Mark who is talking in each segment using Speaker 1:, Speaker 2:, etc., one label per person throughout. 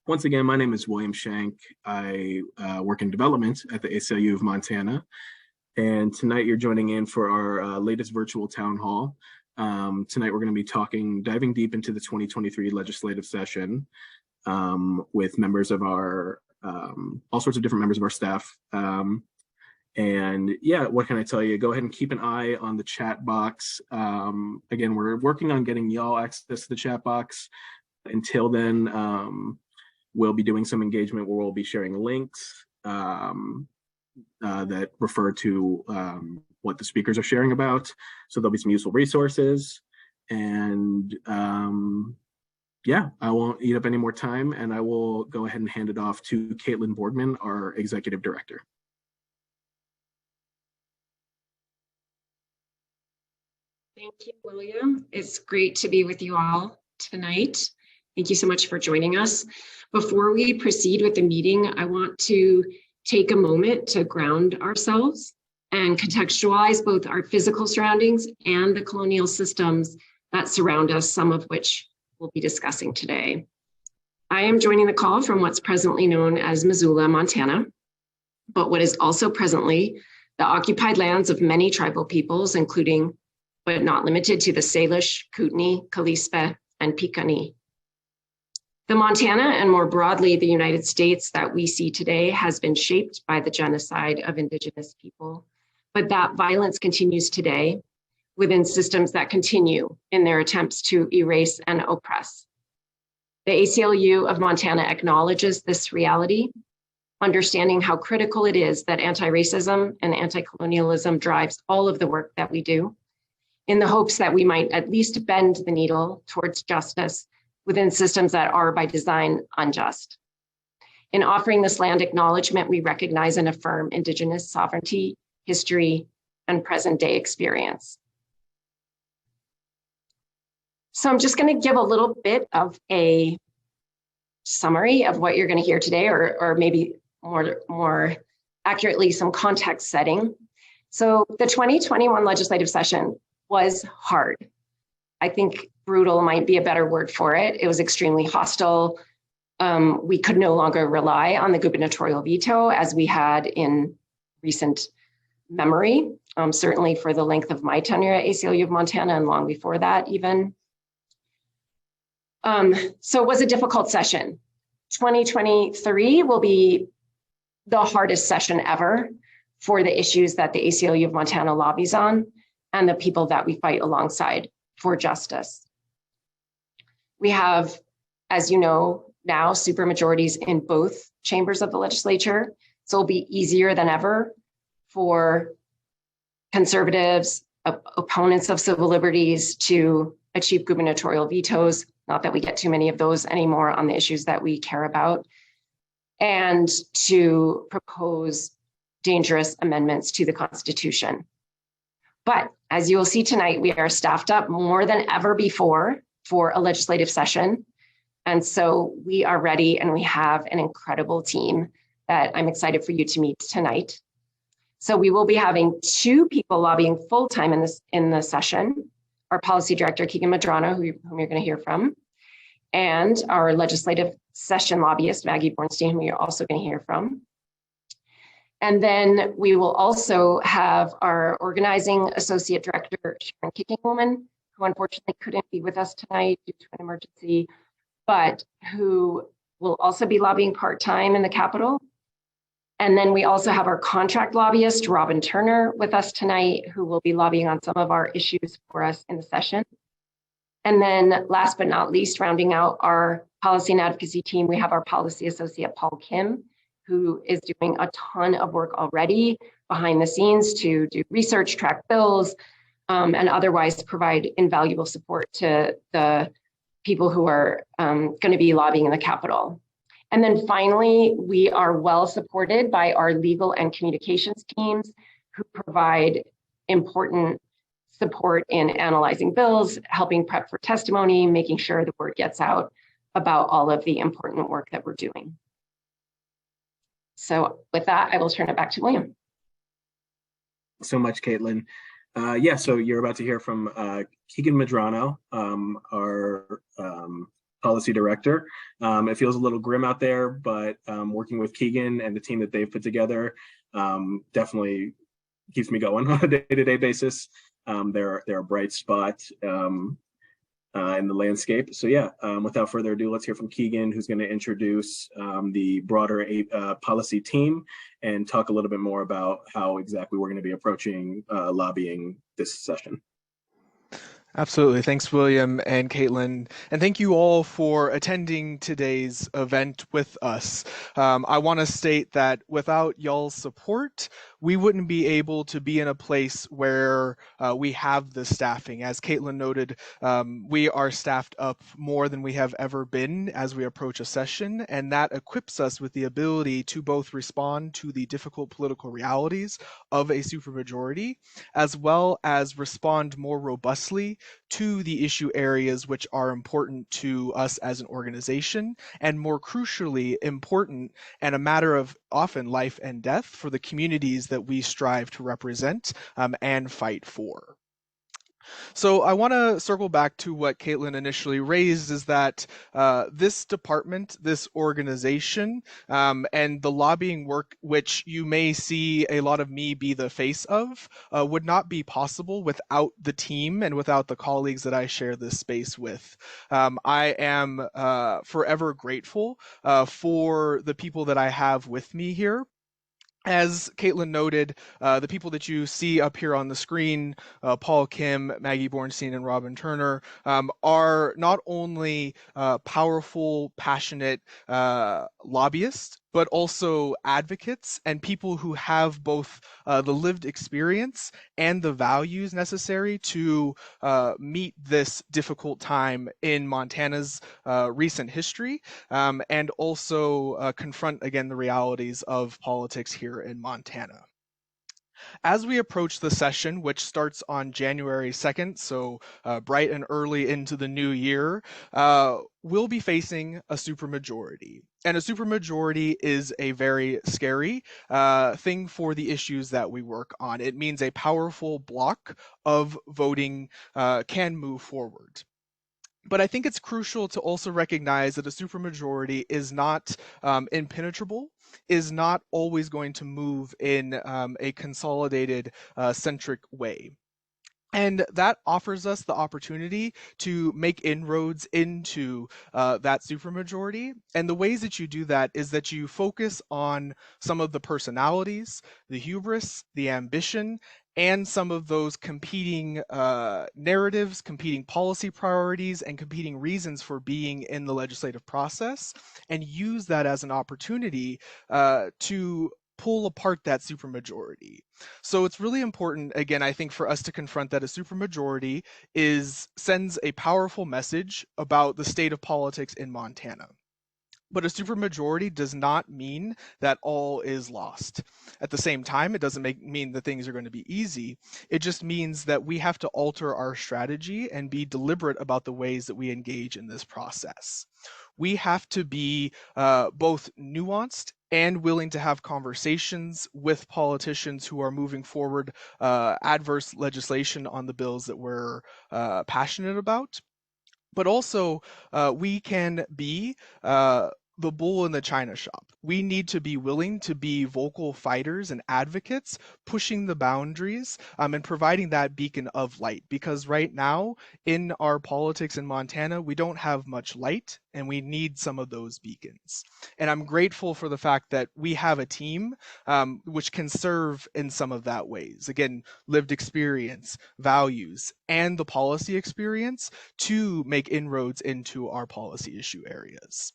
Speaker 1: Once again, my name is William Shank. I work in development at the ACLU of Montana. And tonight you're joining in for our latest virtual town hall. Tonight we're going to be diving deep into the 2023 legislative session with members of our, all sorts of different members of our staff. And yeah, what can I tell you? Go ahead and keep an eye on the chat box. Again, we're working on getting y'all access to the chat box. Until then, we'll be doing some engagement where we'll be sharing links that refer to what the speakers are sharing about. So there'll be some useful resources. And yeah, I won't eat up any more time, and I will go ahead and hand it off to Caitlin Borgman, our Executive Director.
Speaker 2: Thank you, William. It's great to be with you all tonight. Thank you so much for joining us. Before we proceed with the meeting, I want to take a moment to ground ourselves and contextualize both our physical surroundings and the colonial systems that surround us, some of which we'll be discussing today. I am joining the call from what's presently known as Missoula, Montana, but what is also presently the occupied lands of many tribal peoples, including but not limited to the Salish, Kootenai, Kalispel, and Piikani. The Montana, and more broadly, the United States that we see today has been shaped by the genocide of Indigenous people, but that violence continues today within systems that continue in their attempts to erase and oppress. The ACLU of Montana acknowledges this reality, understanding how critical it is that anti-racism and anti-colonialism drives all of the work that we do, in the hopes that we might at least bend the needle towards justice within systems that are by design unjust. In offering this land acknowledgement, we recognize and affirm Indigenous sovereignty, history, and present day experience. So I'm just going to give a little bit of a summary of what you're going to hear today, or maybe more accurately, some context setting. So the 2021 legislative session was hard. I think brutal might be a better word for it. It was extremely hostile. We could no longer rely on the gubernatorial veto as we had in recent memory, certainly for the length of my tenure at ACLU of Montana and long before that even. So it was a difficult session. 2023 will be the hardest session ever for the issues that the ACLU of Montana lobbies on and the people that we fight alongside for justice. We have, as you know, now supermajorities in both chambers of the legislature, so it'll be easier than ever for conservatives, opponents of civil liberties to achieve gubernatorial vetoes, not that we get too many of those anymore on the issues that we care about, and to propose dangerous amendments to the Constitution. But as you will see tonight, we are staffed up more than ever before for a legislative session. And so we are ready, and we have an incredible team that I'm excited for you to meet tonight. So we will be having two people lobbying full-time in the session, our policy director, Keegan Madrano, whom you're going to hear from, and our legislative session lobbyist, Maggie Bornstein, who you're also going to hear from. And then we will also have our organizing associate director, Sharon Kickingwoman, who unfortunately couldn't be with us tonight due to an emergency, but who will also be lobbying part-time in the Capitol. And then we also have our contract lobbyist, Robin Turner, with us tonight, who will be lobbying on some of our issues for us in the session. And then last but not least, rounding out our policy and advocacy team, we have our policy associate, Paul Kim, who is doing a ton of work already behind the scenes to do research, track bills, and otherwise provide invaluable support to the people who are going to be lobbying in the Capitol. And then finally, we are well supported by our legal and communications teams who provide important support in analyzing bills, helping prep for testimony, making sure the word gets out about all of the important work that we're doing. So with that, I will turn it back to William.
Speaker 1: So much, Caitlin. Yeah, so you're about to hear from Keegan Madrano, our policy director. It feels a little grim out there, but working with Keegan and the team that they've put together definitely keeps me going on a day-to-day basis. They're a bright spot in the landscape. So yeah, without further ado, let's hear from Keegan, who's going to introduce the broader policy team and talk a little bit more about how exactly we're going to be approaching lobbying this session.
Speaker 3: Absolutely. Thanks, William and Caitlin. And thank you all for attending today's event with us. I want to state that without y'all's support, we wouldn't be able to be in a place where we have the staffing. As Caitlin noted, we are staffed up more than we have ever been as we approach a session, and that equips us with the ability to both respond to the difficult political realities of a supermajority, as well as respond more robustly to the issue areas which are important to us as an organization, and more crucially important and a matter of often life and death for the communities that we strive to represent and fight for. So I want to circle back to what Caitlin initially raised, is that this department, this organization, and the lobbying work, which you may see a lot of me be the face of, would not be possible without the team and without the colleagues that I share this space with. I am forever grateful for the people that I have with me here. As Caitlin noted, the people that you see up here on the screen, Paul Kim, Maggie Bornstein, and Robin Turner, are not only powerful, passionate lobbyists, but also advocates and people who have both the lived experience and the values necessary to meet this difficult time in Montana's recent history, and also confront again the realities of politics here in Montana. As we approach the session, which starts on January 2nd, so bright and early into the new year, we'll be facing a supermajority. And a supermajority is a very scary thing for the issues that we work on. It means a powerful block of voting can move forward. But I think it's crucial to also recognize that a supermajority is not impenetrable, is not always going to move in a consolidated centric way. And that offers us the opportunity to make inroads into that supermajority. And the ways that you do that is that you focus on some of the personalities, the hubris, the ambition, and some of those competing narratives, competing policy priorities, and competing reasons for being in the legislative process, and use that as an opportunity to pull apart that supermajority. So it's really important, again, I think, for us to confront that a supermajority sends a powerful message about the state of politics in Montana. But a supermajority does not mean that all is lost. At the same time, it doesn't mean that things are going to be easy. It just means that we have to alter our strategy and be deliberate about the ways that we engage in this process. We have to be both nuanced and willing to have conversations with politicians who are moving forward adverse legislation on the bills that we're passionate about. But also, we can be the bull in the china shop. We need to be willing to be vocal fighters and advocates, pushing the boundaries and providing that beacon of light. Because right now, in our politics in Montana, we don't have much light, and we need some of those beacons. And I'm grateful for the fact that we have a team which can serve in some of that ways. Again, lived experience, values, and the policy experience to make inroads into our policy issue areas.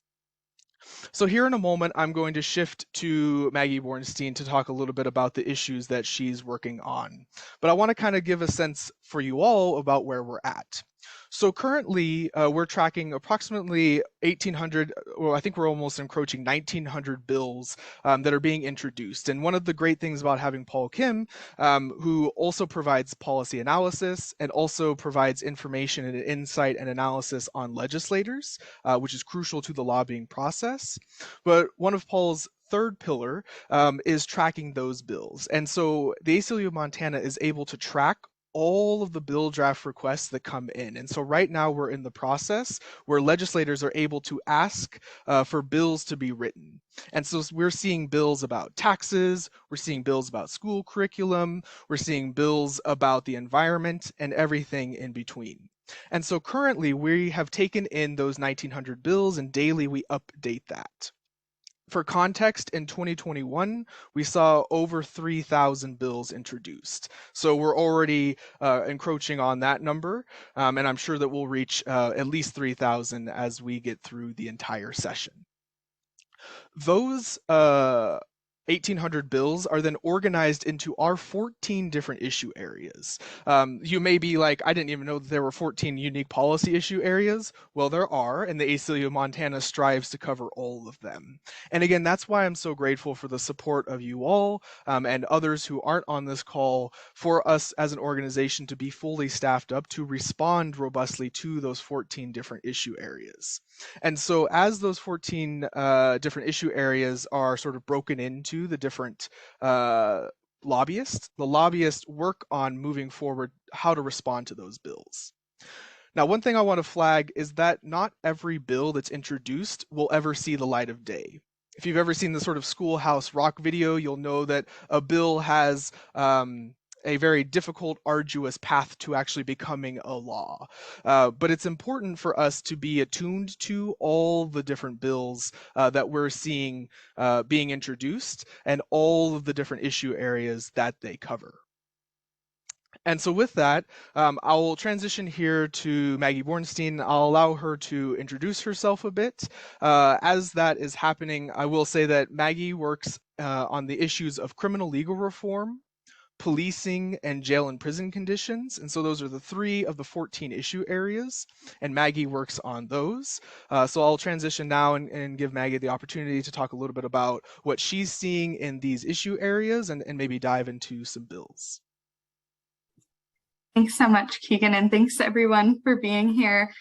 Speaker 3: So here in a moment, I'm going to shift to Maggie Bornstein to talk a little bit about the issues that she's working on. But I want to kind of give a sense for you all about where we're at. So currently, we're tracking approximately 1,800, well, I think we're almost encroaching 1,900 bills that are being introduced. And one of the great things about having Paul Kim, who also provides policy analysis and also provides information and insight and analysis on legislators, which is crucial to the lobbying process. But one of Paul's third pillar is tracking those bills. And so the ACLU of Montana is able to track all of the bill draft requests that come in. And so right now we're in the process where legislators are able to ask for bills to be written. And so we're seeing bills about taxes, we're seeing bills about school curriculum, we're seeing bills about the environment, and everything in between. And so currently we have taken in those 1,900 bills, and daily we update that. For context, in 2021, we saw over 3,000 bills introduced. So we're already encroaching on that number, and I'm sure that we'll reach at least 3,000 as we get through the entire session. Those 1,800 bills are then organized into our 14 different issue areas. You may be like, I didn't even know that there were 14 unique policy issue areas. Well, there are, and the ACLU of Montana strives to cover all of them. And again, that's why I'm so grateful for the support of you all and others who aren't on this call for us as an organization to be fully staffed up to respond robustly to those 14 different issue areas. And so as those 14 different issue areas are sort of broken into the different lobbyists, the lobbyists work on moving forward how to respond to those bills. Now, one thing I want to flag is that not every bill that's introduced will ever see the light of day. If you've ever seen the sort of Schoolhouse Rock video, you'll know that a bill has a very difficult, arduous path to actually becoming a law. But it's important for us to be attuned to all the different bills that we're seeing being introduced and all of the different issue areas that they cover. And so with that, I'll transition here to Maggie Bornstein. I'll allow her to introduce herself a bit. As that is happening, I will say that Maggie works on the issues of criminal legal reform, policing, and jail and prison conditions. And so those are the 3 of the 14 issue areas, and Maggie works on those. So I'll transition now and give Maggie the opportunity to talk a little bit about what she's seeing in these issue areas and maybe dive into some bills.
Speaker 4: Thanks so much, Keegan, and thanks to everyone for being here.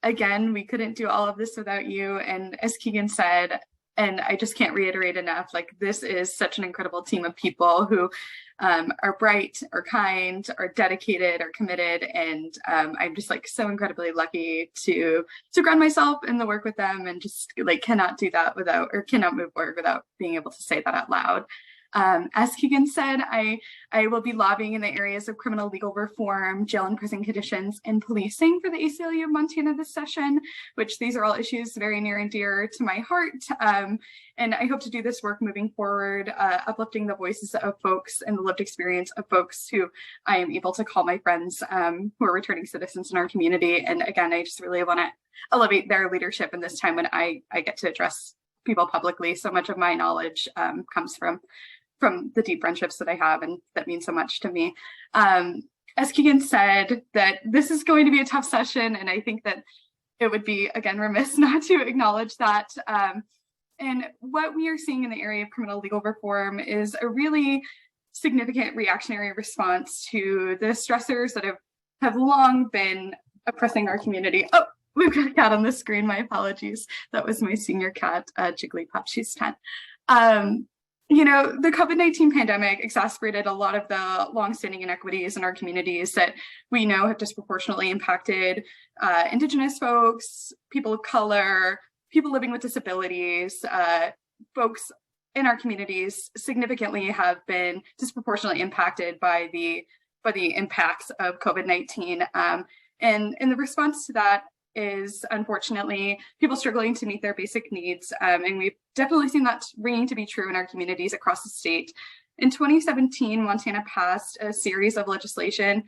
Speaker 4: Again, we couldn't do all of this without you. And as Keegan said, and I just can't reiterate enough, like, this is such an incredible team of people who are bright, are kind, are dedicated, are committed. And I'm just like so incredibly lucky to ground myself in the work with them, and just like cannot do that without, or cannot move forward without being able to say that out loud. As Keegan said, I will be lobbying in the areas of criminal legal reform, jail and prison conditions, and policing for the ACLU of Montana this session, which these are all issues very near and dear to my heart. And I hope to do this work moving forward, uplifting the voices of folks and the lived experience of folks who I am able to call my friends, who are returning citizens in our community. And again, I just really want to elevate their leadership in this time when I get to address people publicly. So much of my knowledge comes from the deep friendships that I have, and that mean so much to me. As Keegan said, that this is going to be a tough session, and I think that it would be, again, remiss not to acknowledge that. And what we are seeing in the area of criminal legal reform is a really significant reactionary response to the stressors that have long been oppressing our community. Oh, we've got a cat on the screen, my apologies. That was my senior cat, Jigglypuff, she's 10. You know, the COVID-19 pandemic exacerbated a lot of the longstanding inequities in our communities that we know have disproportionately impacted Indigenous folks, people of color, people living with disabilities. Folks in our communities significantly have been disproportionately impacted by the impacts of COVID-19. And the response to that is, unfortunately, people struggling to meet their basic needs. And we've definitely seen that ringing to be true in our communities across the state. In 2017, Montana passed a series of legislation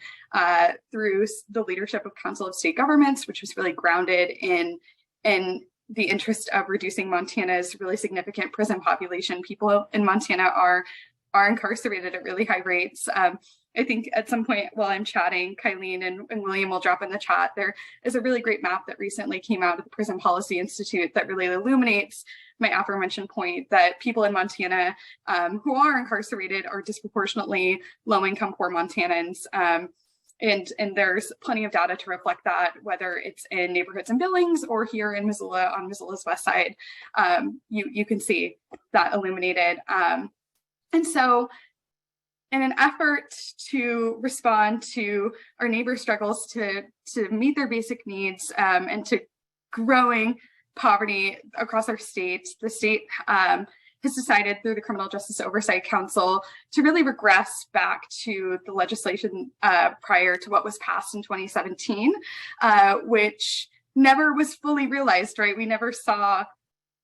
Speaker 4: through the leadership of Council of State Governments, which was really grounded in the interest of reducing Montana's really significant prison population. People in Montana are incarcerated at really high rates. I think at some point while I'm chatting, Kylene and William will drop in the chat. There is a really great map that recently came out of the Prison Policy Institute that really illuminates my aforementioned point that people in Montana who are incarcerated are disproportionately low-income poor Montanans. And there's plenty of data to reflect that, whether it's in neighborhoods and Billings or here in Missoula on Missoula's west side. You can see that illuminated. And so in an effort to respond to our neighbors' struggles to meet their basic needs and to growing poverty across our state, the state has decided through the Criminal Justice Oversight Council to really regress back to the legislation prior to what was passed in 2017, which never was fully realized, right? We never saw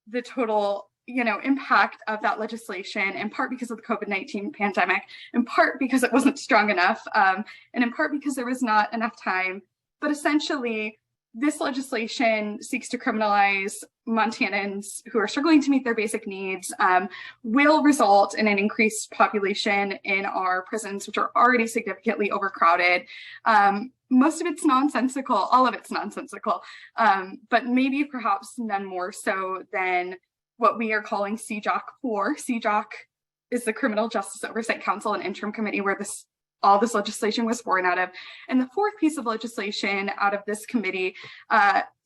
Speaker 4: the total impact of that legislation, in part because of the COVID-19 pandemic, in part because it wasn't strong enough, and in part because there was not enough time. But essentially, this legislation seeks to criminalize Montanans who are struggling to meet their basic needs, will result in an increased population in our prisons, which are already significantly overcrowded. Most of it's nonsensical, all of it's nonsensical, but maybe perhaps none more so than what we are calling CJOC 4. CJOC is the Criminal Justice Oversight Council and Interim Committee where all this legislation was born out of. And the fourth piece of legislation out of this committee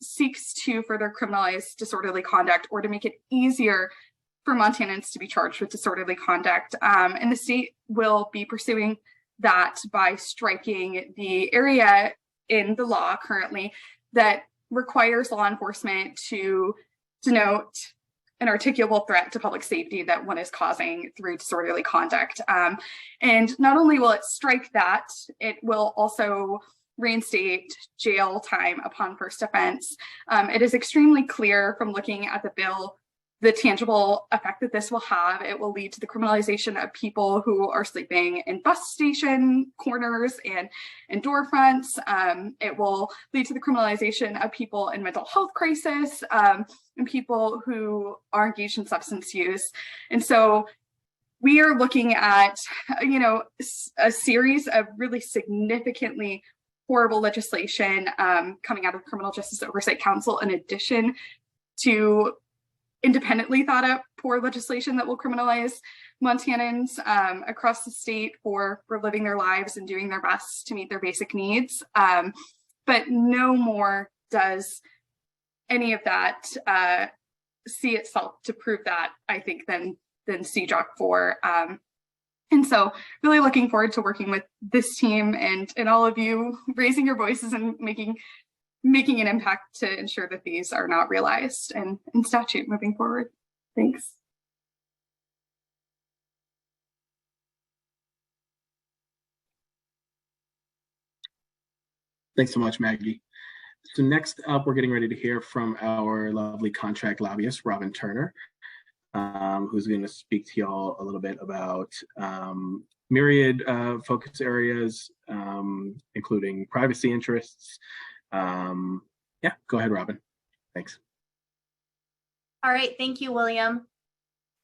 Speaker 4: seeks to further criminalize disorderly conduct, or to make it easier for Montanans to be charged with disorderly conduct. And the state will be pursuing that by striking the area in the law currently that requires law enforcement to denote an articulable threat to public safety that one is causing through disorderly conduct. And not only will it strike that, it will also reinstate jail time upon first offense. It is extremely clear from looking at the bill the tangible effect that this will have. It will lead to the criminalization of people who are sleeping in bus station corners and door fronts. It will lead to the criminalization of people in mental health crisis and people who are engaged in substance use. And so we are looking at, a series of really significantly horrible legislation coming out of the Criminal Justice Oversight Council, in addition to independently thought up poor legislation that will criminalize Montanans across the state for living their lives and doing their best to meet their basic needs. But no more does any of that see itself to prove that, I think, than CJOC 4. And so really looking forward to working with this team and all of you raising your voices and making an impact to ensure that these are not realized and in statute moving forward. Thanks.
Speaker 1: Thanks so much, Maggie. So next up, we're getting ready to hear from our lovely contract lobbyist, Robin Turner, who's going to speak to y'all a little bit about myriad focus areas, including privacy interests. Yeah, go ahead, Robin. Thanks.
Speaker 5: All right, thank you, William.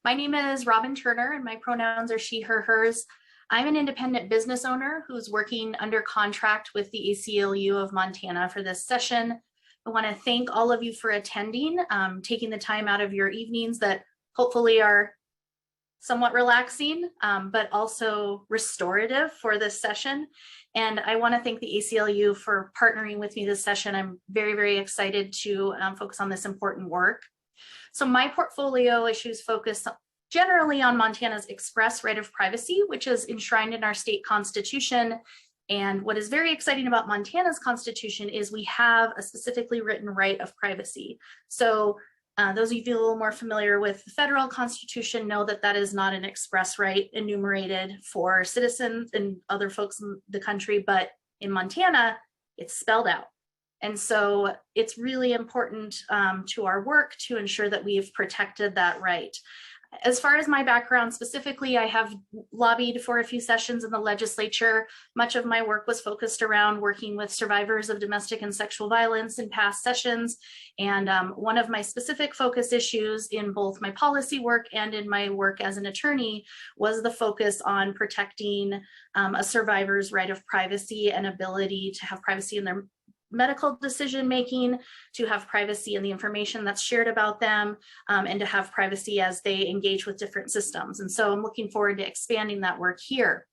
Speaker 5: My name is Robin Turner and my pronouns are she, her, hers. I'm an independent business owner who's working under contract with the ACLU of Montana for this session. I want to thank all of you for attending, taking the time out of your evenings that hopefully are somewhat relaxing, but also restorative for this session. And I want to thank the ACLU for partnering with me this session. I'm very, very excited to focus on this important work. So my portfolio issues focus generally on Montana's express right of privacy, which is enshrined in our state constitution. And what is very exciting about Montana's constitution is we have a specifically written right of privacy. So those of you a little more familiar with the federal constitution know that that is not an express right enumerated for citizens and other folks in the country, but in Montana, it's spelled out. And so it's really important to our work to ensure that we've protected that right. As far as my background specifically, I have lobbied for a few sessions in the legislature. Much of my work was focused around working with survivors of domestic and sexual violence in past sessions. And one of my specific focus issues in both my policy work and in my work as an attorney was the focus on protecting a survivor's right of privacy and ability to have privacy in their medical decision making, to have privacy in the information that's shared about them, and to have privacy as they engage with different systems. And so I'm looking forward to expanding that work here.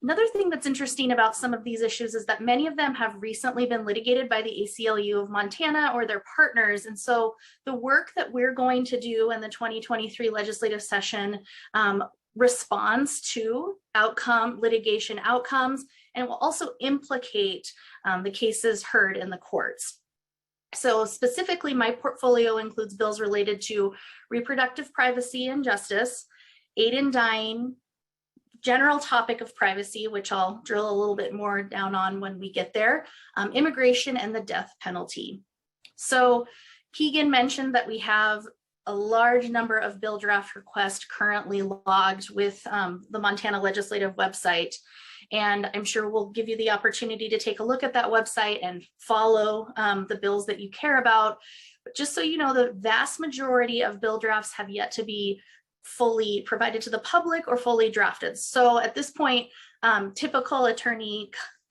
Speaker 5: Another thing that's interesting about some of these issues is that many of them have recently been litigated by the ACLU of Montana or their partners. And so the work that we're going to do in the 2023 legislative session responds to litigation outcomes, and will also implicate the cases heard in the courts. So specifically, my portfolio includes bills related to reproductive privacy and justice, aid in dying, general topic of privacy, which I'll drill a little bit more down on when we get there, immigration, and the death penalty. So Keegan mentioned that we have a large number of bill draft requests currently logged with the Montana legislative website. And I'm sure we'll give you the opportunity to take a look at that website and follow the bills that you care about. But just so you know, the vast majority of bill drafts have yet to be fully provided to the public or fully drafted. So at this point, typical attorney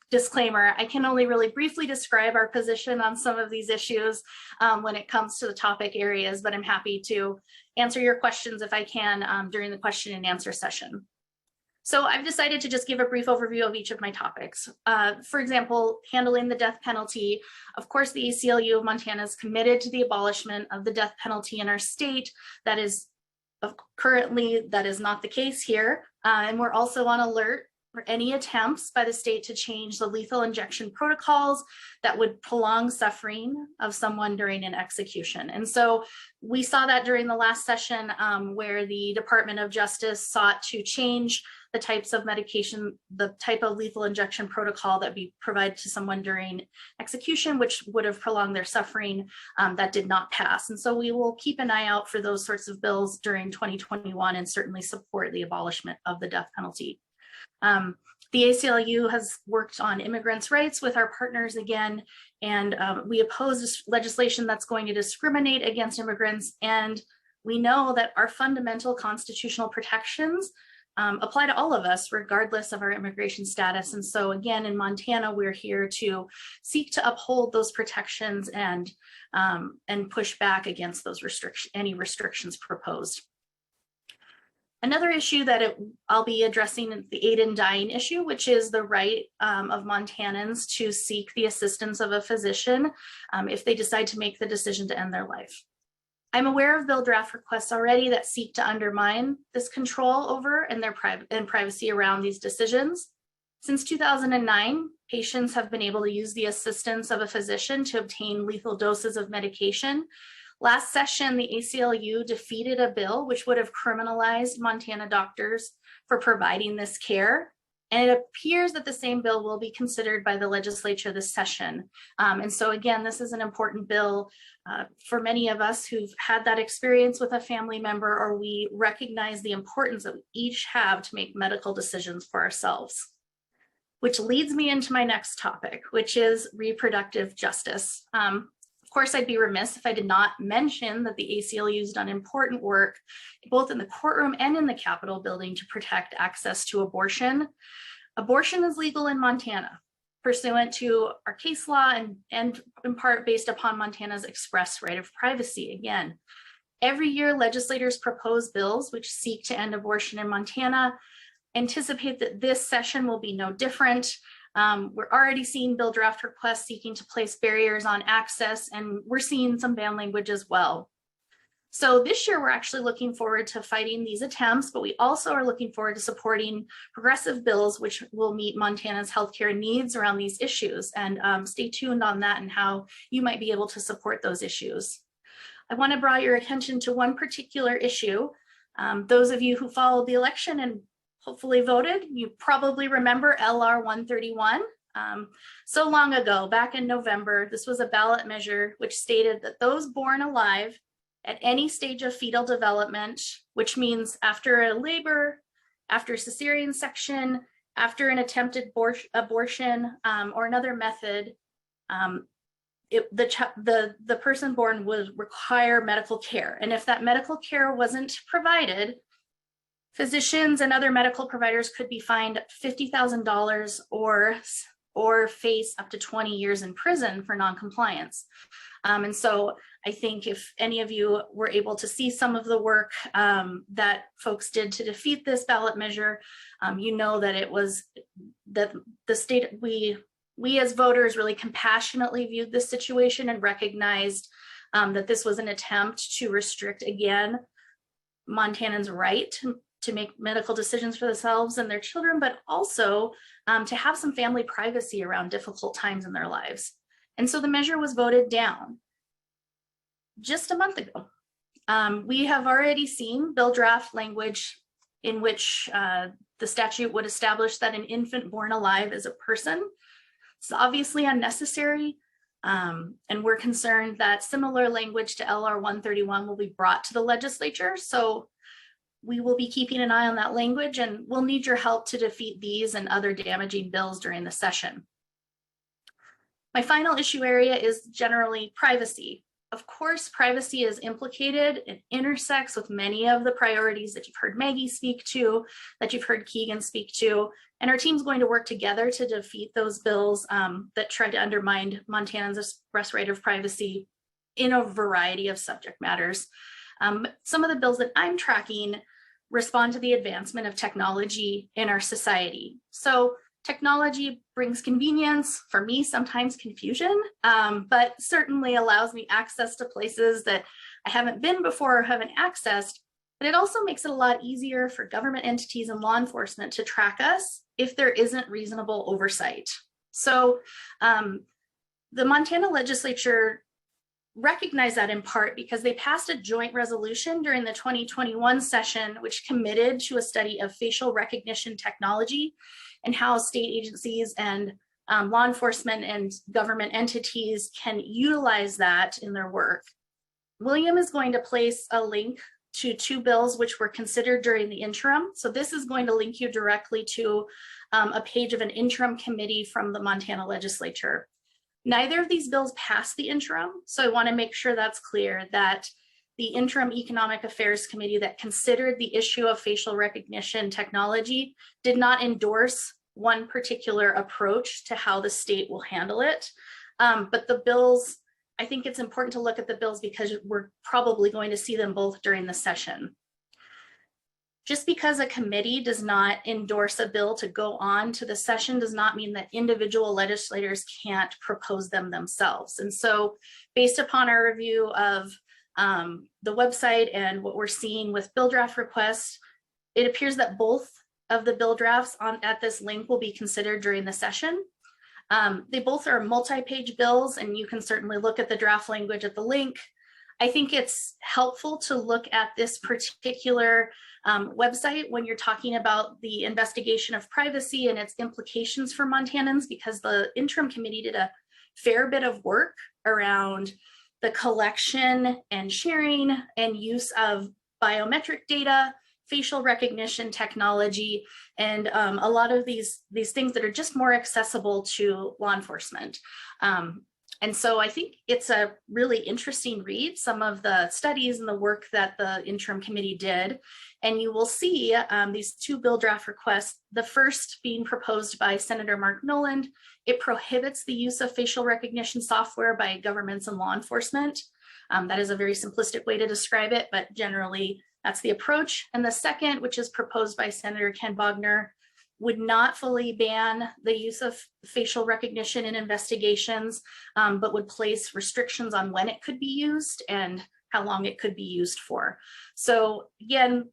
Speaker 5: disclaimer, I can only really briefly describe our position on some of these issues when it comes to the topic areas, but I'm happy to answer your questions if I can during the question and answer session. So I've decided to just give a brief overview of each of my topics. For example, handling the death penalty. Of course, the ACLU of Montana is committed to the abolishment of the death penalty in our state. That is currently, that is not the case here. And we're also on alert for any attempts by the state to change the lethal injection protocols that would prolong suffering of someone during an execution. And so we saw that during the last session where the Department of Justice sought to change the types of medication, the type of lethal injection protocol that we provide to someone during execution, which would have prolonged their suffering. That did not pass. And so we will keep an eye out for those sorts of bills during 2021 and certainly support the abolishment of the death penalty. The ACLU has worked on immigrants' rights with our partners again, and we oppose legislation that's going to discriminate against immigrants. And we know that our fundamental constitutional protections apply to all of us, regardless of our immigration status. And so again, in Montana, we're here to seek to uphold those protections and push back against those any restrictions proposed. Another issue that I'll be addressing is the aid in dying issue, which is the right of Montanans to seek the assistance of a physician if they decide to make the decision to end their life. I'm aware of bill draft requests already that seek to undermine this control over and their privacy around these decisions. Since 2009, patients have been able to use the assistance of a physician to obtain lethal doses of medication. Last session, the ACLU defeated a bill which would have criminalized Montana doctors for providing this care. And it appears that the same bill will be considered by the legislature this session. And so again, this is an important bill for many of us who've had that experience with a family member, or we recognize the importance that we each have to make medical decisions for ourselves. Which leads me into my next topic, which is reproductive justice. Of course, I'd be remiss if I did not mention that the ACLU has done important work, both in the courtroom and in the Capitol building, to protect access to abortion. Abortion is legal in Montana, pursuant to our case law and in part based upon Montana's express right of privacy. Again, every year legislators propose bills which seek to end abortion in Montana. Anticipate that this session will be no different. We're already seeing bill draft requests seeking to place barriers on access, and we're seeing some ban language as well. So this year, we're actually looking forward to fighting these attempts, but we also are looking forward to supporting progressive bills which will meet Montana's healthcare needs around these issues. And stay tuned on that and how you might be able to support those issues. I want to draw your attention to one particular issue. Those of you who followed the election and hopefully voted, you probably remember LR 131. So long ago, back in November, this was a ballot measure which stated that those born alive at any stage of fetal development, which means after a labor, after cesarean section, after an attempted abortion, or another method, the person born would require medical care. And if that medical care wasn't provided, physicians and other medical providers could be fined $50,000 or face up to 20 years in prison for noncompliance. And so I think if any of you were able to see some of the work that folks did to defeat this ballot measure, you know that it was that the state, we as voters really compassionately viewed this situation and recognized that this was an attempt to restrict, again, Montanans' right to make medical decisions for themselves and their children, but also to have some family privacy around difficult times in their lives. And so the measure was voted down just a month ago. We have already seen bill draft language in which the statute would establish that an infant born alive is a person. It's obviously unnecessary, and we're concerned that similar language to LR 131 will be brought to the legislature. So we will be keeping an eye on that language, and we'll need your help to defeat these and other damaging bills during the session. My final issue area is generally privacy. Of course, privacy is implicated and intersects with many of the priorities that you've heard Maggie speak to, that you've heard Keegan speak to, and our team's going to work together to defeat those bills that try to undermine Montana's express right of privacy in a variety of subject matters. Some of the bills that I'm tracking respond to the advancement of technology in our society. So technology brings convenience, for me, sometimes confusion, but certainly allows me access to places that I haven't been before or haven't accessed. But it also makes it a lot easier for government entities and law enforcement to track us if there isn't reasonable oversight. So the Montana legislature recognized that in part because they passed a joint resolution during the 2021 session, which committed to a study of facial recognition technology and how state agencies and law enforcement and government entities can utilize that in their work. William is going to place a link to 2 bills which were considered during the interim. So this is going to link you directly to a page of an interim committee from the Montana legislature. Neither of these bills passed the interim, so I want to make sure that's clear that the Interim Economic Affairs Committee that considered the issue of facial recognition technology did not endorse one particular approach to how the state will handle it. But the bills, I think it's important to look at the bills because we're probably going to see them both during the session. Just because a committee does not endorse a bill to go on to the session does not mean that individual legislators can't propose them themselves. And so based upon our review of the website and what we're seeing with bill draft requests, it appears that both of the bill drafts at this link will be considered during the session. They both are multi-page bills, and you can certainly look at the draft language at the link. I think it's helpful to look at this particular website when you're talking about the investigation of privacy and its implications for Montanans, because the interim committee did a fair bit of work around the collection and sharing and use of biometric data, facial recognition technology, and a lot of these things that are just more accessible to law enforcement. And so I think it's a really interesting read, some of the studies and the work that the interim committee did. And you will see these 2 bill draft requests, the first being proposed by Senator Mark Noland. It prohibits the use of facial recognition software by governments and law enforcement. That is a very simplistic way to describe it, but generally that's the approach. And the second, which is proposed by Senator Ken Bogner, would not fully ban the use of facial recognition in investigations, but would place restrictions on when it could be used and how long it could be used for. So again,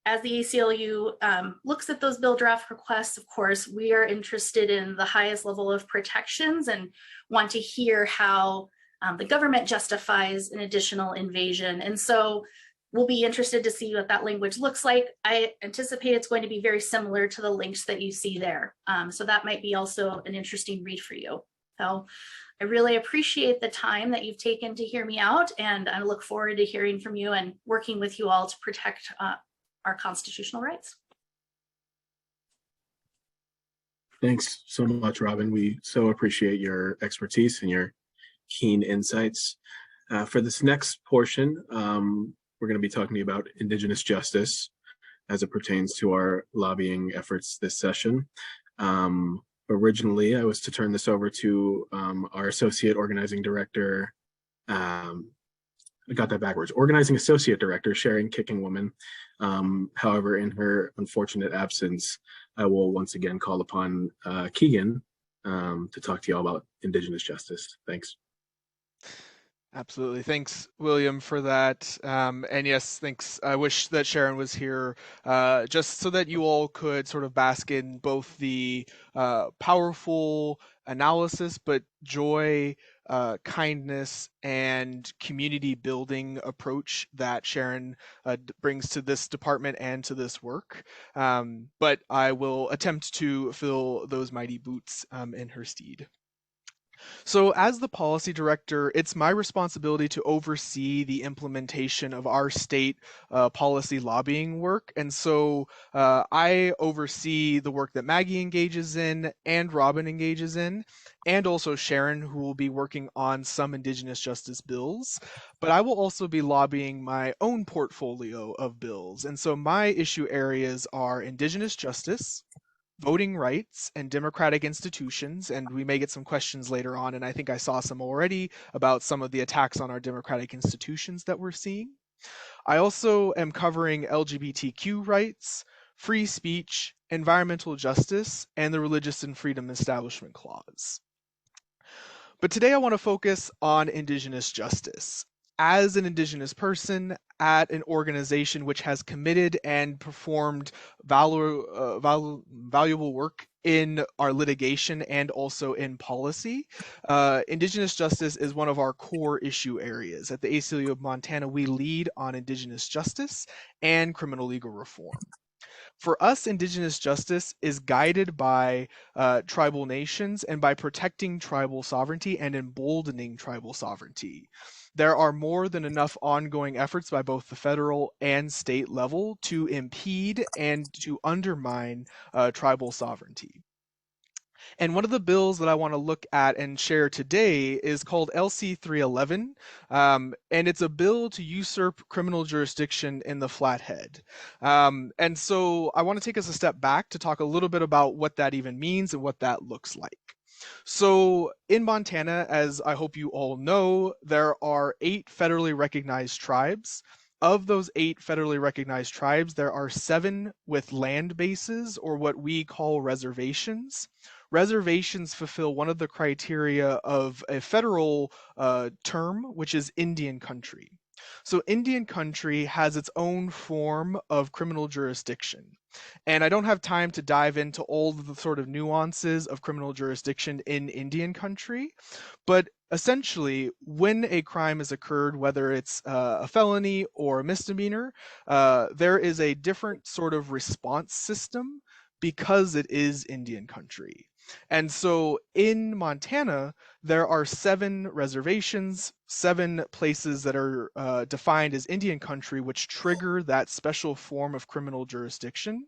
Speaker 5: as the ACLU looks at those bill draft requests, of course, we are interested in the highest level of protections and want to hear how the government justifies an additional invasion. And so we'll be interested to see what that language looks like. I anticipate it's going to be very similar to the links that you see there. So that might be also an interesting read for you. So I really appreciate the time that you've taken to hear me out, and I look forward to hearing from you and working with you all to protect our constitutional rights.
Speaker 1: Thanks so much, Robin. We so appreciate your expertise and your keen insights. For this next portion, we're going to be talking about Indigenous justice as it pertains to our lobbying efforts this session. Originally, I was to turn this over to our Associate Organizing Director, I got that backwards, Organizing Associate Director, Sharon Kicking Woman. However, in her unfortunate absence, I will once again call upon Keegan to talk to you all about Indigenous justice. Thanks.
Speaker 3: Absolutely. Thanks, William, for that. And yes, thanks. I wish that Sharon was here just so that you all could sort of bask in both the powerful analysis, but joy, kindness, and community building approach that Sharon brings to this department and to this work. But I will attempt to fill those mighty boots in her stead. So, as the policy director, it's my responsibility to oversee the implementation of our state policy lobbying work. And so I oversee the work that Maggie engages in and Robin engages in, and also Sharon, who will be working on some Indigenous justice bills. But I will also be lobbying my own portfolio of bills. And so my issue areas are Indigenous justice, voting rights, and democratic institutions. And we may get some questions later on, and I think I saw some already about some of the attacks on our democratic institutions that we're seeing. I also am covering LGBTQ rights, free speech, environmental justice, and the Religious and Freedom Establishment Clause. But today I want to focus on Indigenous justice. As an Indigenous person at an organization which has committed and performed valuable work in our litigation and also in policy, Indigenous justice is one of our core issue areas. At the ACLU of Montana, we lead on Indigenous justice and criminal legal reform. For us, Indigenous justice is guided by tribal nations and by protecting tribal sovereignty and emboldening tribal sovereignty. There are more than enough ongoing efforts by both the federal and state level to impede and to undermine tribal sovereignty. And one of the bills that I want to look at and share today is called LC 311, and it's a bill to usurp criminal jurisdiction in the Flathead. And so I want to take us a step back to talk a little bit about what that even means and what that looks like. So in Montana, as I hope you all know, there are 8 federally recognized tribes. Of those 8 federally recognized tribes, there are 7 with land bases, or what we call reservations. Reservations fulfill one of the criteria of a federal term, which is Indian country. So Indian country has its own form of criminal jurisdiction. And I don't have time to dive into all of the sort of nuances of criminal jurisdiction in Indian country, but essentially, when a crime has occurred, whether it's a felony or a misdemeanor, there is a different sort of response system because it is Indian country. And so in Montana, there are 7 reservations, 7 places that are defined as Indian country, which trigger that special form of criminal jurisdiction.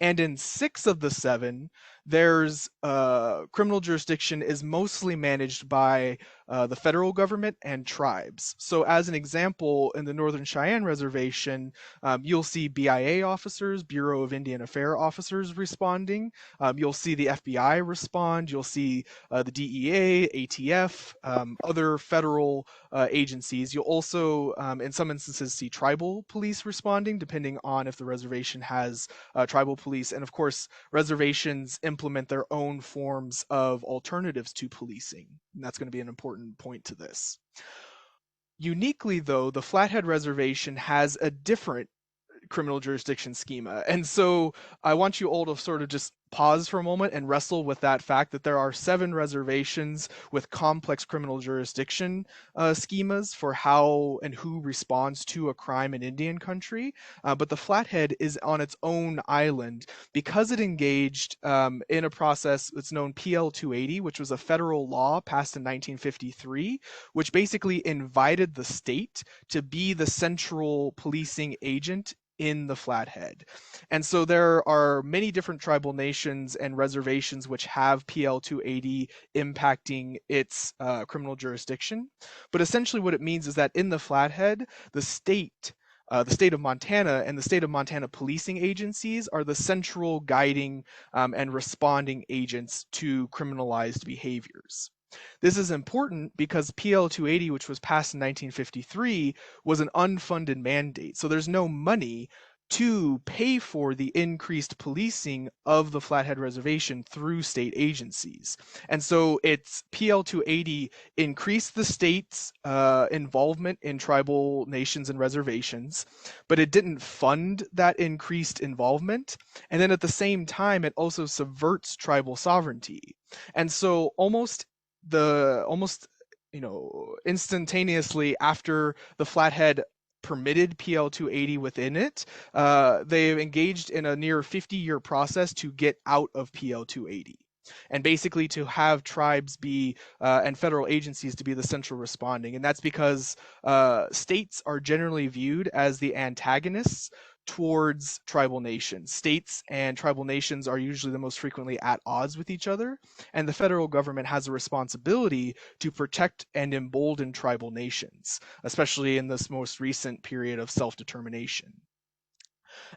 Speaker 3: And in 6 of the 7, there's criminal jurisdiction is mostly managed by the federal government and tribes. So as an example, in the Northern Cheyenne Reservation, you'll see BIA officers, Bureau of Indian Affairs officers responding. You'll see the FBI respond. You'll see the DEA, ATF, other federal agencies. You'll also, in some instances, see tribal police responding, depending on if the reservation has tribal police. And of course, reservations implement their own forms of alternatives to policing. And that's going to be an important point to this. Uniquely, though, the Flathead Reservation has a different criminal jurisdiction schema. And so I want you all to sort of just pause for a moment and wrestle with that fact that there are 7 reservations with complex criminal jurisdiction schemas for how and who responds to a crime in Indian country. But the Flathead is on its own island because it engaged in a process that's known PL 280, which was a federal law passed in 1953, which basically invited the state to be the central policing agent in the Flathead. And so there are many different tribal nations and reservations which have PL 280 impacting its criminal jurisdiction. But essentially what it means is that in the Flathead, the state of Montana and the state of Montana policing agencies are the central guiding and responding agents to criminalized behaviors. This is important because PL 280, which was passed in 1953, was an unfunded mandate. So there's no money to pay for the increased policing of the Flathead Reservation through state agencies. And so it's PL 280 increased the state's involvement in tribal nations and reservations, but it didn't fund that increased involvement. And then at the same time, it also subverts tribal sovereignty. And so almost instantaneously after the Flathead permitted PL 280 within it, they've engaged in a near 50-year process to get out of PL 280. And basically to have tribes be and federal agencies to be the central responding. And that's because states are generally viewed as the antagonists towards tribal nations. States and tribal nations are usually the most frequently at odds with each other, and the federal government has a responsibility to protect and embolden tribal nations, especially in this most recent period of self-determination.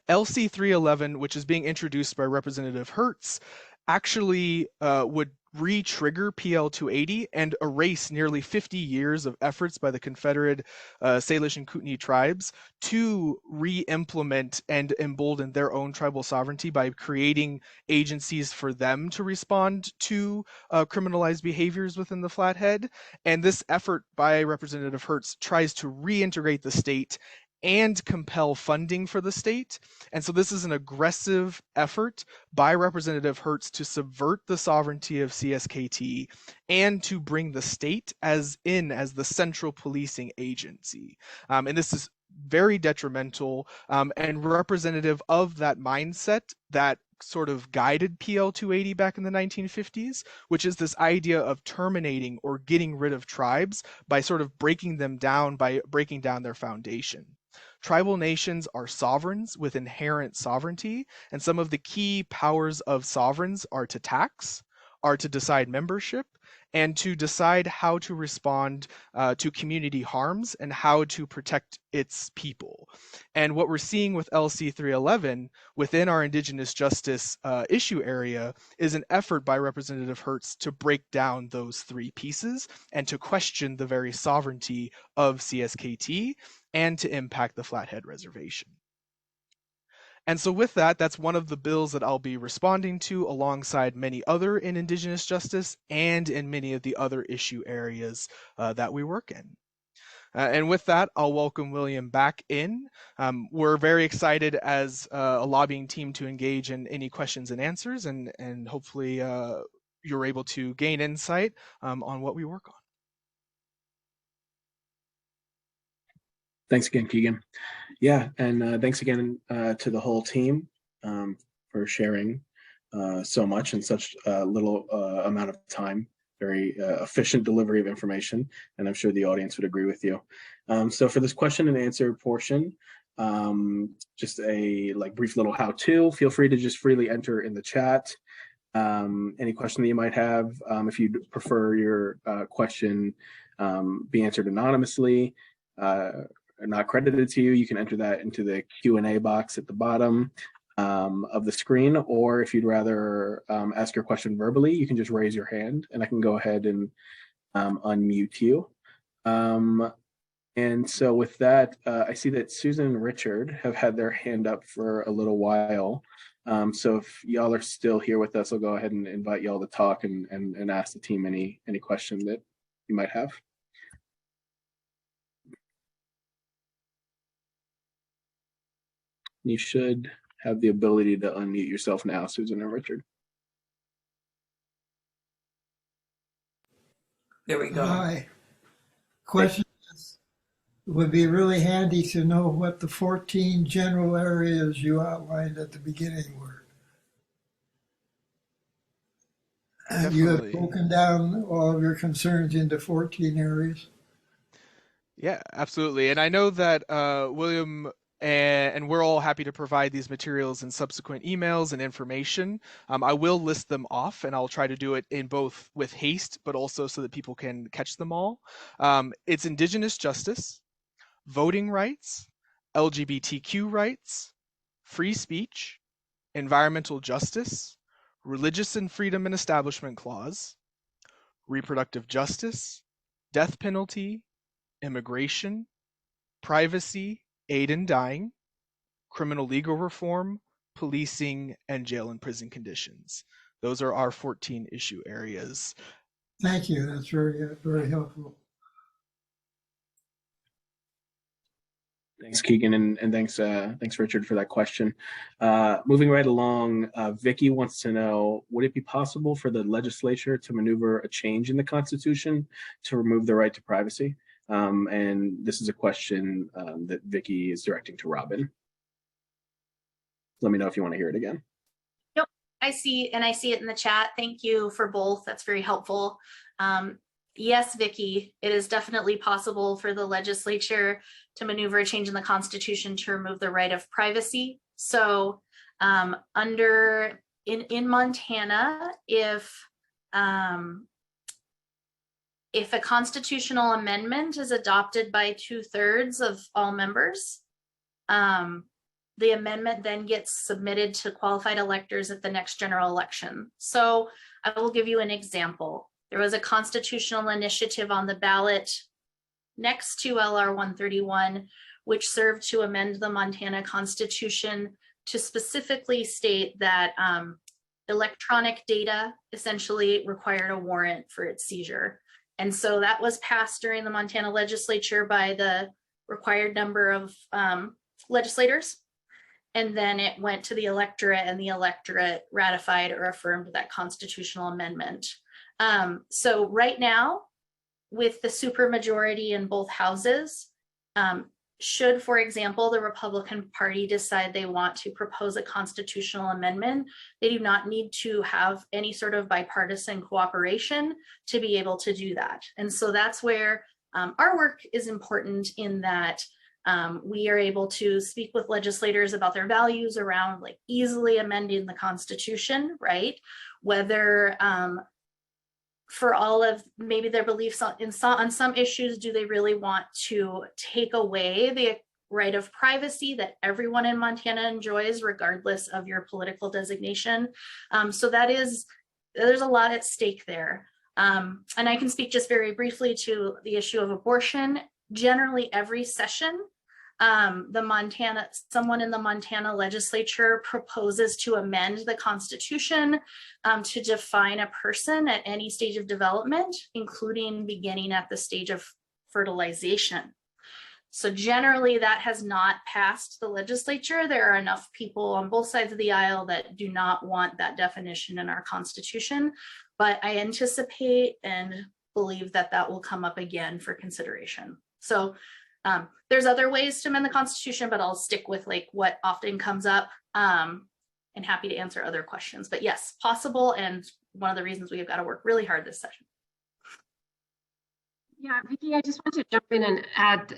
Speaker 3: LC 311, which is being introduced by Representative Hertz, actually would re-trigger PL 280 and erase nearly 50 years of efforts by the Confederate Salish and Kootenai tribes to re-implement and embolden their own tribal sovereignty by creating agencies for them to respond to criminalized behaviors within the Flathead. And this effort by Representative Hertz tries to reintegrate the state and compel funding for the state. And so this is an aggressive effort by Representative Hertz to subvert the sovereignty of CSKT and to bring the state as the central policing agency. And this is very detrimental and representative of that mindset that sort of guided PL 280 back in the 1950s, which is this idea of terminating or getting rid of tribes by sort of breaking them down, by breaking down their foundation. Tribal nations are sovereigns with inherent sovereignty, and some of the key powers of sovereigns are to tax, are to decide membership, and to decide how to respond to community harms and how to protect its people. And what we're seeing with LC 311 within our Indigenous justice issue area is an effort by Representative Hertz to break down those three pieces and to question the very sovereignty of CSKT and to impact the Flathead Reservation. And so with that, that's one of the bills that I'll be responding to alongside many other in Indigenous justice and in many of the other issue areas that we work in. And with that, I'll welcome William back in. We're very excited as a lobbying team to engage in any questions and answers, and hopefully you're able to gain insight on what we work on.
Speaker 1: Thanks again, Keegan. Yeah, and thanks again to the whole team for sharing so much in such little amount of time. Very efficient delivery of information, and I'm sure the audience would agree with you. So for this question and answer portion, just a brief little how-to. Feel free to just freely enter in the chat any question that you might have. If you'd prefer your question be answered anonymously, not credited to you, you can enter that into the Q&A box at the bottom of the screen, or if you'd rather ask your question verbally, you can just raise your hand and I can go ahead and unmute you. And so with that, I see that Susan and Richard have had their hand up for a little while. So if y'all are still here with us, I'll go ahead and invite y'all to talk and ask the team any question that you might have. You should have the ability to unmute yourself now, Susan and Richard.
Speaker 6: There we go.
Speaker 7: Hi. Question is, it would be really handy to know what the 14 general areas you outlined at the beginning were. And you have broken down all of your concerns into 14 areas.
Speaker 3: Yeah, absolutely. And I know that William and we're all happy to provide these materials in subsequent emails and information. I will list them off, and I'll try to do it in both with haste, but also so that people can catch them all. It's Indigenous justice, voting rights, LGBTQ rights, free speech, environmental justice, religious and freedom and establishment clause, reproductive justice, death penalty, immigration, privacy, aid in dying, criminal legal reform, policing, and jail and prison conditions. Those are our 14 issue areas.
Speaker 7: Thank you. That's very helpful.
Speaker 1: Thanks, Keegan, and thanks, Richard, for that question. Moving right along, Vicky wants to know, would it be possible for the legislature to maneuver a change in the Constitution to remove the right to privacy? And this is a question that Vicky is directing to Robin. Let me know if you want to hear it again.
Speaker 5: Nope, I see it in the chat. Thank you for both. That's very helpful. Yes, Vicky, it is definitely possible for the legislature to maneuver a change in the Constitution to remove the right of privacy. So in Montana, if a constitutional amendment is adopted by 2/3 of all members, the amendment then gets submitted to qualified electors at the next general election. So I will give you an example. There was a constitutional initiative on the ballot next to LR 131, which served to amend the Montana Constitution to specifically state that electronic data essentially required a warrant for its seizure. And so that was passed during the Montana legislature by the required number of legislators. And then it went to the electorate, and the electorate ratified or affirmed that constitutional amendment. So right now, with the supermajority in both houses, should, for example, the Republican Party decide they want to propose a constitutional amendment, they do not need to have any sort of bipartisan cooperation to be able to do that. And so that's where our work is important, in that we are able to speak with legislators about their values around like easily amending the Constitution, right? Whether for all of maybe their beliefs on some issues, do they really want to take away the right of privacy that everyone in Montana enjoys, regardless of your political designation? So there's a lot at stake there. And I can speak just very briefly to the issue of abortion. Generally, every session, someone in the Montana legislature proposes to amend the Constitution to define a person at any stage of development, including beginning at the stage of fertilization. So generally that has not passed the legislature. There are enough people on both sides of the aisle that do not want that definition in our Constitution, but I anticipate and believe that that will come up again for consideration. So there's other ways to amend the Constitution, but I'll stick with like what often comes up, and happy to answer other questions. But yes, possible, and one of the reasons we have got to work really hard this session.
Speaker 2: Yeah, Vicki, I just want to jump in and add,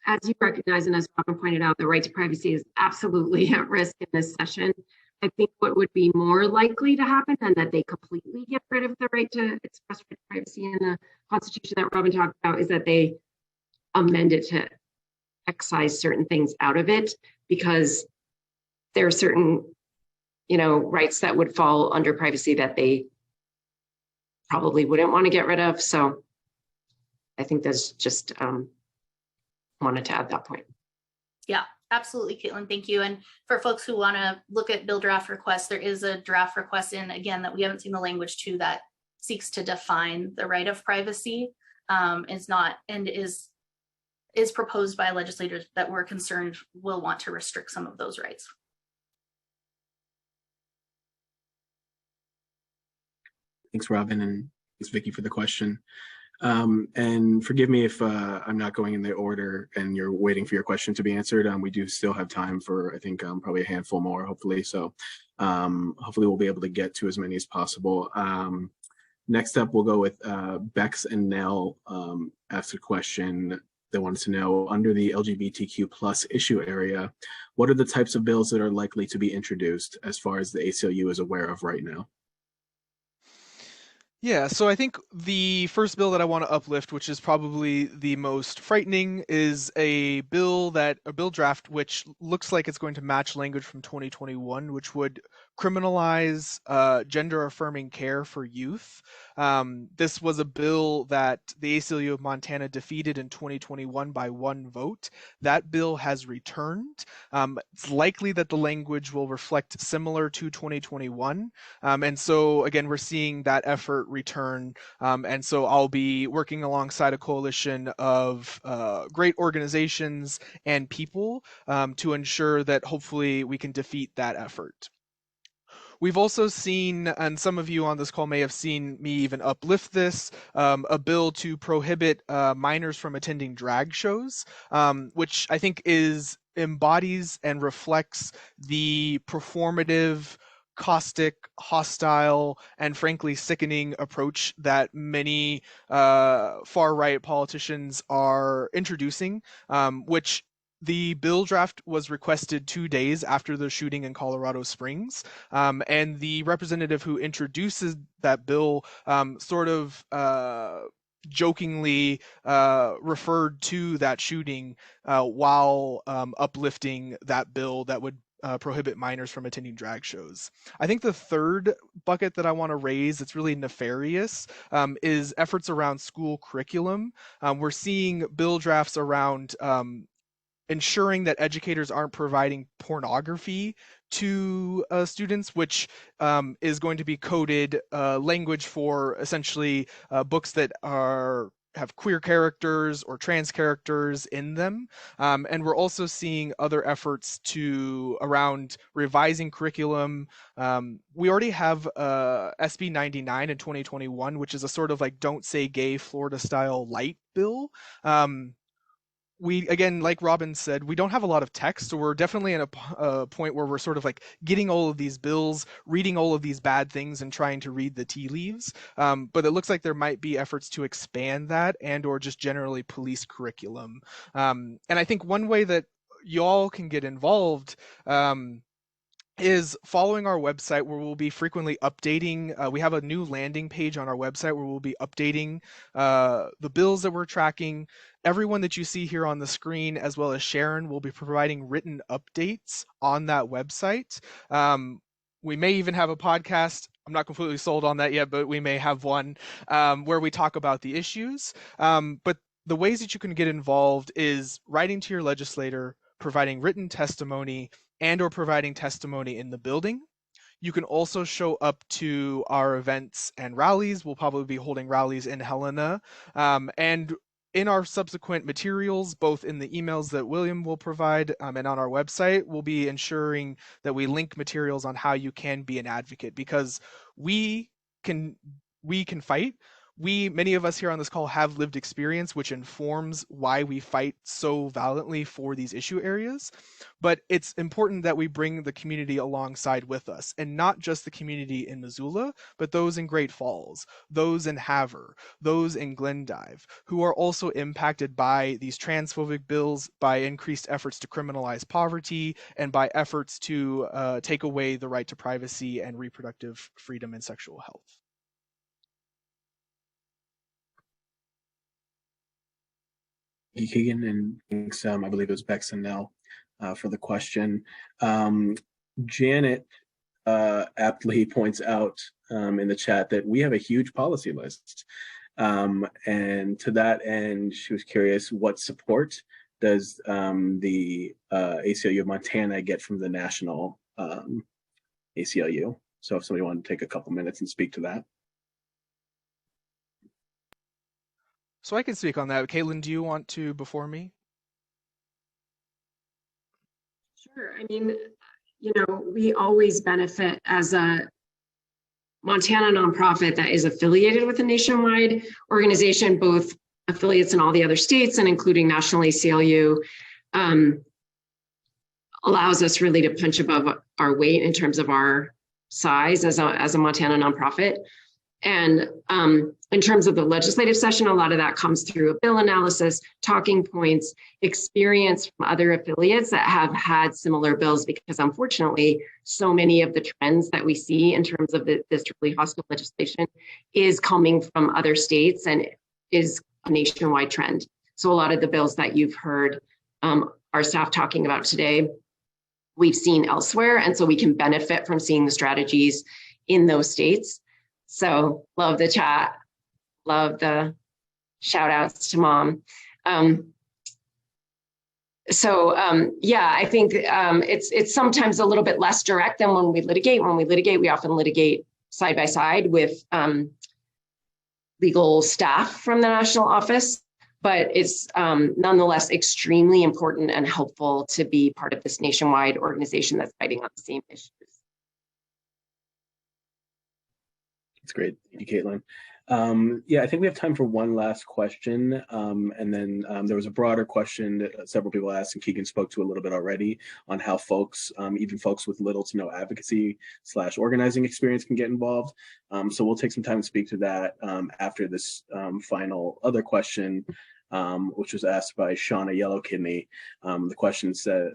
Speaker 2: as you recognize and as Robin pointed out, the right to privacy is absolutely at risk in this session. I think what would be more likely to happen than that they completely get rid of the right to express privacy in the Constitution that Robin talked about is that they amend it to excise certain things out of it, because there are certain, rights that would fall under privacy that they probably wouldn't want to get rid of. So I think that's just wanted to add that point.
Speaker 5: Yeah, absolutely, Caitlin. Thank you. And for folks who want to look at bill draft requests, there is a draft request in, again, that we haven't seen the language to, that seeks to define the right of privacy. Is proposed by legislators that we're concerned will want to restrict some of those rights.
Speaker 1: Thanks, Robin, and thanks, Vicky, for the question. And forgive me if I'm not going in the order and you're waiting for your question to be answered. We do still have time for, I think, probably a handful more, hopefully. So hopefully we'll be able to get to as many as possible. Next up, we'll go with Bex and Nell asked a question. They wanted to know, under the LGBTQ plus issue area, what are the types of bills that are likely to be introduced as far as the ACLU is aware of right now?
Speaker 3: Yeah, so I think the first bill that I want to uplift, which is probably the most frightening, is a bill draft which looks like it's going to match language from 2021, which would criminalize gender affirming care for youth. This was a bill that the ACLU of Montana defeated in 2021 by 1 vote. That bill has returned. It's likely that the language will reflect similar to 2021. And so, again, we're seeing that effort return. And so I'll be working alongside a coalition of great organizations and people to ensure that hopefully we can defeat that effort. We've also seen, and some of you on this call may have seen me even uplift this, a bill to prohibit minors from attending drag shows, which I think embodies and reflects the performative, caustic, hostile, and frankly sickening approach that many far-right politicians are introducing, which the bill draft was requested 2 days after the shooting in Colorado Springs, and the representative who introduces that bill jokingly referred to that shooting while uplifting that bill that would prohibit minors from attending drag shows. I think the third bucket that I want to raise that's really nefarious is efforts around school curriculum. We're seeing bill drafts around ensuring that educators aren't providing pornography to students, which is going to be coded language for essentially books that have queer characters or trans characters in them. And we're also seeing other efforts around revising curriculum. We already have SB 99 in 2021, which is a sort of like don't say gay Florida style light bill. We, again, like Robin said, we don't have a lot of text, so we're definitely at a point where we're sort of like getting all of these bills, reading all of these bad things and trying to read the tea leaves. But it looks like there might be efforts to expand that and or just generally police curriculum. And I think one way that y'all can get involved is following our website, where we'll be frequently updating. We have a new landing page on our website where we'll be updating the bills that we're tracking. Everyone that you see here on the screen, as well as Sharon, will be providing written updates on that website. We may even have a podcast. I'm not completely sold on that yet, but we may have one where we talk about the issues. But the ways that you can get involved is writing to your legislator, providing written testimony, and or providing testimony in the building. You can also show up to our events and rallies. We'll probably be holding rallies in Helena. And in our subsequent materials, both in the emails that William will provide and on our website, we'll be ensuring that we link materials on how you can be an advocate, because we can fight. Many of us here on this call have lived experience, which informs why we fight so valiantly for these issue areas. But it's important that we bring the community alongside with us, and not just the community in Missoula, but those in Great Falls, those in Havre, those in Glendive, who are also impacted by these transphobic bills, by increased efforts to criminalize poverty, and by efforts to take away the right to privacy and reproductive freedom and sexual health.
Speaker 1: Keegan, and thanks, I believe it was Bex and Nell for the question. Janet aptly points out in the chat that we have a huge policy list. And to that end, she was curious, what support does the ACLU of Montana get from the national ACLU? So if somebody wanted to take a couple minutes and speak to that.
Speaker 3: So I can speak on that. Caitlin, do you want to before me?
Speaker 2: Sure. I mean, we always benefit as a Montana nonprofit that is affiliated with a nationwide organization, both affiliates in all the other states and including national ACLU, allows us really to punch above our weight in terms of our size as a Montana nonprofit. And in terms of the legislative session, a lot of that comes through a bill analysis, talking points, experience from other affiliates that have had similar bills, because unfortunately, so many of the trends that we see in terms of this really hostile legislation is coming from other states and is a nationwide trend. So a lot of the bills that you've heard our staff talking about today, we've seen elsewhere. And so we can benefit from seeing the strategies in those states. So love the chat, love the shout outs to mom. Yeah, I think it's sometimes a little bit less direct than when we litigate. When we litigate, we often litigate side by side with legal staff from the national office, but it's nonetheless extremely important and helpful to be part of this nationwide organization that's fighting on the same issues.
Speaker 1: That's great. Thank you, Caitlin. Yeah, I think we have time for one last question. And then there was a broader question that several people asked, and Keegan spoke to a little bit already, on how folks, even folks with little to no advocacy / organizing experience, can get involved. So we'll take some time to speak to that after this final other question, which was asked by Shauna Yellow Kidney. The question says,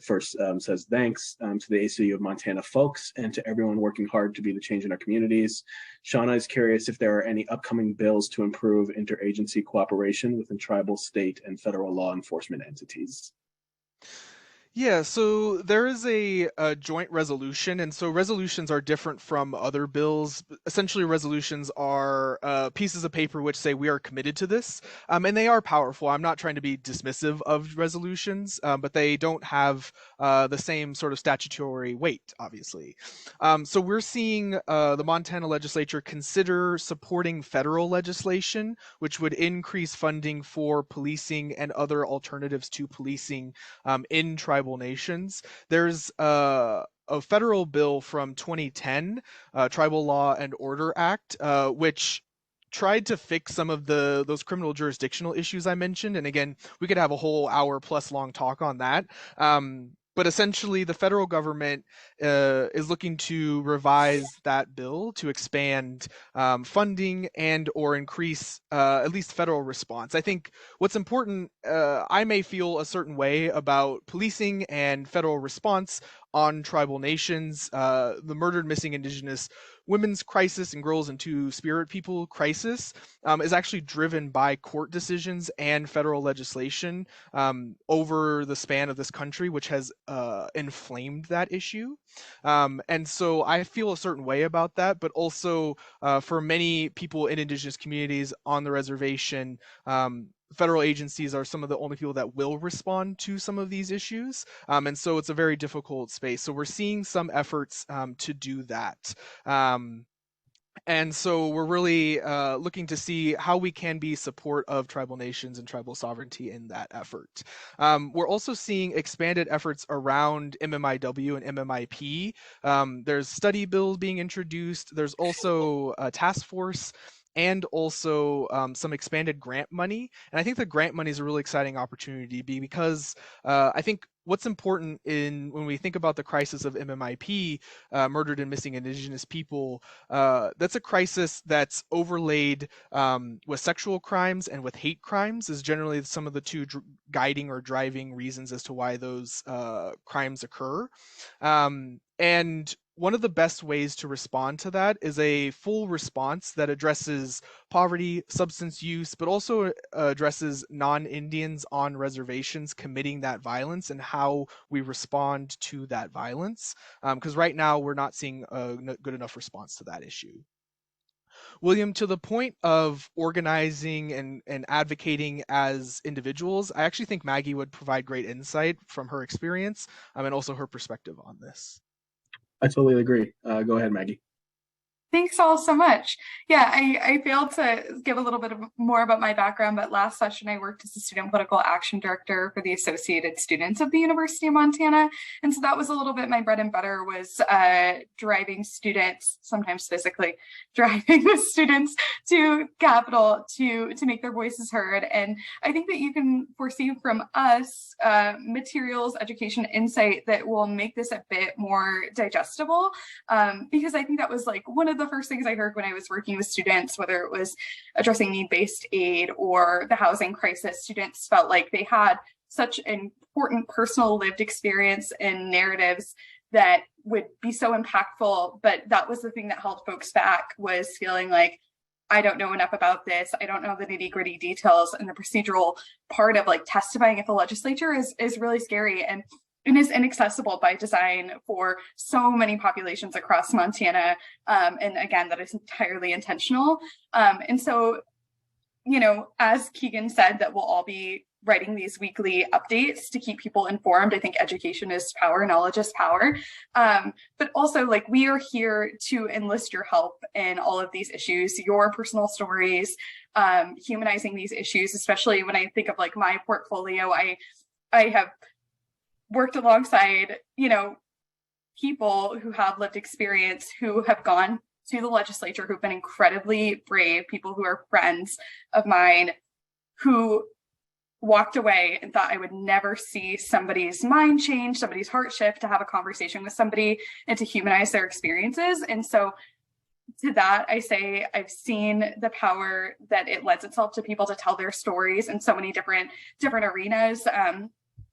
Speaker 1: thanks to the ACLU of Montana folks and to everyone working hard to be the change in our communities. Shauna is curious if there are any upcoming bills to improve interagency cooperation within tribal, state, and federal law enforcement entities.
Speaker 3: Yeah, so there is a joint resolution, and so resolutions are different from other bills. Essentially, resolutions are pieces of paper which say we are committed to this, and they are powerful. I'm not trying to be dismissive of resolutions, but they don't have the same sort of statutory weight, obviously. So we're seeing the Montana legislature consider supporting federal legislation, which would increase funding for policing and other alternatives to policing in tribal nations. There's a federal bill from 2010, Tribal Law and Order Act, which tried to fix some of those criminal jurisdictional issues I mentioned. And again, we could have a whole hour plus long talk on that. But essentially, the federal government is looking to revise that bill to expand funding and or increase at least federal response. I think what's important, I may feel a certain way about policing and federal response on tribal nations. The murdered, missing Indigenous women's crisis and girls and Two-Spirit people crisis is actually driven by court decisions and federal legislation over the span of this country, which has inflamed that issue. And so I feel a certain way about that, but also for many people in Indigenous communities on the reservation, federal agencies are some of the only people that will respond to some of these issues. And so it's a very difficult space. So we're seeing some efforts to do that. And so we're really looking to see how we can be support of tribal nations and tribal sovereignty in that effort. We're also seeing expanded efforts around MMIW and MMIP. There's study bills being introduced. There's also a task force and also some expanded grant money. And I think the grant money is a really exciting opportunity because I think what's important when we think about the crisis of MMIP, murdered and missing Indigenous people, that's a crisis that's overlaid with sexual crimes and with hate crimes is generally some of the two guiding or driving reasons as to why those crimes occur. And one of the best ways to respond to that is a full response that addresses poverty, substance use, but also addresses non-Indians on reservations committing that violence and how we respond to that violence. Because right now we're not seeing a good enough response to that issue. William, to the point of organizing and advocating as individuals, I actually think Maggie would provide great insight from her experience and also her perspective on this.
Speaker 1: I totally agree. Go ahead, Maggie.
Speaker 4: Thanks all so much. Yeah, I failed to give a little bit more about my background, but last session I worked as a student political action director for the Associated Students of the University of Montana. And so that was a little bit my bread and butter, was driving students, sometimes physically driving with students to Capitol to make their voices heard. And I think that you can foresee from us materials, education, insight that will make this a bit more digestible, because I think that was like one of the first things I heard when I was working with students, whether it was addressing need-based aid or the housing crisis, students felt like they had such an important personal lived experience and narratives that would be so impactful. But that was the thing that held folks back, was feeling like, I don't know enough about this. I don't know the nitty-gritty details, and the procedural part of like testifying at the legislature is really scary and is inaccessible by design for so many populations across Montana. And again, that is entirely intentional. And so, you know, as Keegan said, that we'll all be writing these weekly updates to keep people informed. I think education is power, knowledge is power. But also, like, we are here to enlist your help in all of these issues, your personal stories, humanizing these issues, especially when I think of like my portfolio. I have worked alongside, you know, people who have lived experience, who have gone to the legislature, who've been incredibly brave, people who are friends of mine, who walked away and thought I would never see somebody's mind change, somebody's heart shift, to have a conversation with somebody and to humanize their experiences. And so to that, I say I've seen the power that it lends itself to people to tell their stories in so many different arenas,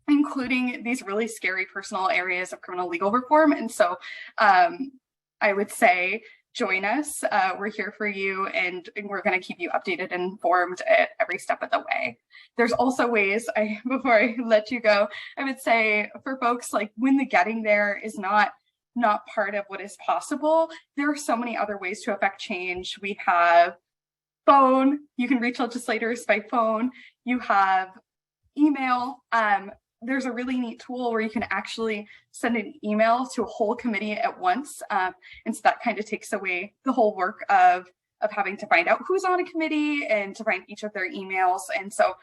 Speaker 4: including these really scary personal areas of criminal legal reform. And so I would say, join us. We're here for you, and we're going to keep you updated and informed at every step of the way. There's also ways, before I let you go, I would say for folks, like, when the getting there is not part of what is possible, there are so many other ways to affect change. We have phone. You can reach legislators by phone. You have email. There's a really neat tool where you can actually send an email to a whole committee at once. And so that kind of takes away the whole work of having to find out who's on a committee and to find each of their emails. And so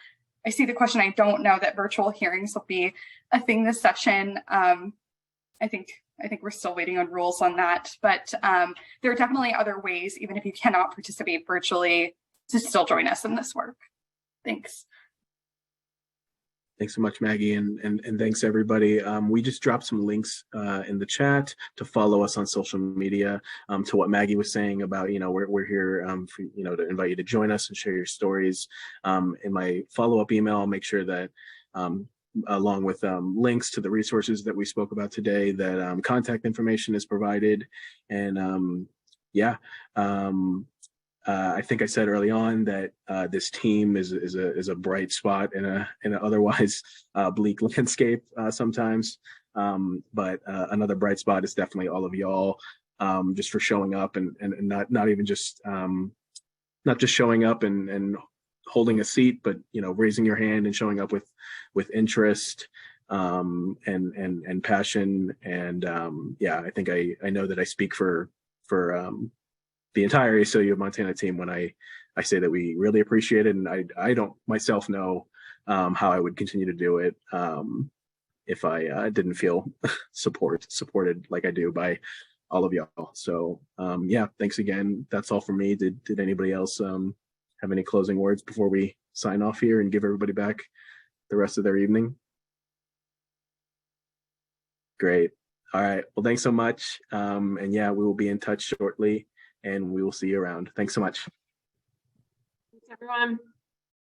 Speaker 4: I see the question. I don't know that virtual hearings will be a thing this session. I think we're still waiting on rules on that, but there are definitely other ways, even if you cannot participate virtually, to still join us in this work. Thanks.
Speaker 1: Thanks so much, Maggie, and thanks everybody. We just dropped some links in the chat to follow us on social media, to what Maggie was saying about, you know, we're here for, you know, to invite you to join us and share your stories. In my follow-up email, I'll make sure that along with links to the resources that we spoke about today, that contact information is provided. And I think I said early on that this team is a bright spot in an otherwise bleak landscape sometimes. But another bright spot is definitely all of y'all, just for showing up and not even just not just showing up and holding a seat, but, you know, raising your hand and showing up with interest and passion. And I think I know that I speak for the entire ACLU of Montana team when I say that we really appreciate it. And I don't myself know how I would continue to do it if I didn't feel supported like I do by all of y'all. So thanks again. That's all from me. Did anybody else have any closing words before we sign off here and give everybody back the rest of their evening? Great. All right. Well, thanks so much. And we will be in touch shortly, and we will see you around. Thanks so much.
Speaker 2: Thanks, everyone.